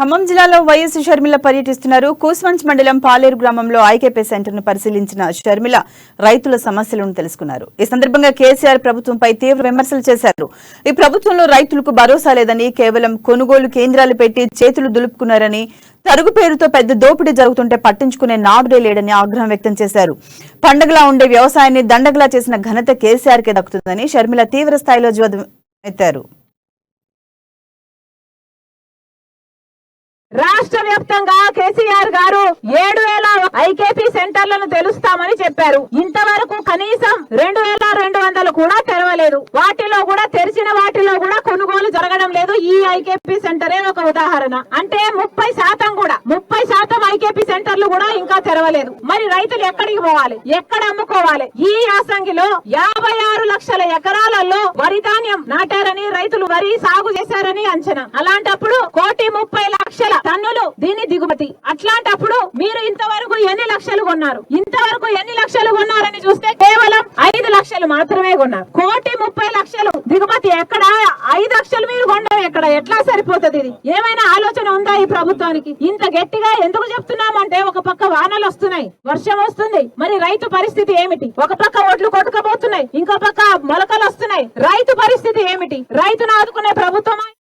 ఖమ్మం జిల్లాలో వైఎస్ షర్మిల పర్యటిస్తున్నారు. కూస్మంచ్ మండలం పాలేరు గ్రామంలో ఐకేపీ సెంటర్ను పరిశీలించిన షర్మిల రైతుల సమస్యలను తెలుసుకున్నారు. ఈ సందర్భంగా కేసీఆర్ ప్రభుత్వంపై తీవ్ర విమర్శలు చేశారు. ఈ ప్రభుత్వంలో రైతులకు భరోసా లేదని, కేవలం కొనుగోలు కేంద్రాలు పెట్టి చేతులు దులుపుకున్నారని, తరుగు పేరుతో పెద్ద దోపిడీ జరుగుతుంటే పట్టించుకునే నాడుడే లేడని ఆగ్రహం వ్యక్తం చేశారు. పండగలా ఉండే వ్యవసాయాన్ని దండగలా చేసిన ఘనత కేసీఆర్కే దక్కుతుందని షర్మిల తీవ్ర స్థాయిలో ధ్వజమెత్తారు. రాష్ట్ర వ్యాప్తంగా కేసీఆర్ గారు 7,000 ఐకేపీ సెంటర్లను తెలుస్తామని చెప్పారు. ఇంతవరకు కనీసం 2,200 కూడా తెరవలేదు. వాటిలో కూడా తెరిచిన వాటిలో కూడా కొనుగోలు జరగడం లేదు. ఈ ఐకేపీ సెంటరే ఒక ఉదాహరణ. అంటే 30% కూడా 30% ఐకేపీ సెంటర్లు కూడా ఇంకా తెరవలేదు. మరి రైతులు ఎక్కడికి పోవాలి, ఎక్కడ అమ్ముకోవాలి? ఈ యాసంగిలో 56 లక్షల ఎకరాలలో వరి ధాన్యం నాటారని, రైతులు వరి సాగు చేశారని అంచనా. అలాంటప్పుడు 1,30,00,000 టన్నులు దీని దిగుమతి. అట్లాంటప్పుడు మీరు ఇంతవరకు ఎన్ని లక్షలు కొన్నారు? ఇంతవరకు ఎన్ని లక్షలు కొన్నారని చూస్తే కేవలం 5 లక్షలు మాత్రమే కొన్నారు. 1,30,00,000 దిగుమతి ఎక్కడ? 5 లక్షలు మీరు కొనడం ఎక్కడ? ఎట్లా సరిపోతుంది? ఇది ఏమైనా ఆలోచన ఉందా ఈ ప్రభుత్వానికి? ఇంత గట్టిగా ఎందుకు చెప్తున్నామంటే, ఒక పక్క వానలు వస్తున్నాయి, వర్షం వస్తుంది, మరి రైతు పరిస్థితి ఏమిటి? ఒక పక్క ఒడ్లు కొట్టుకపోతున్నాయి, ఇంకో పక్క మొలకలు వస్తున్నాయి. రైతు పరిస్థితి ఏమిటి? రైతును ఆదుకునే ప్రభుత్వం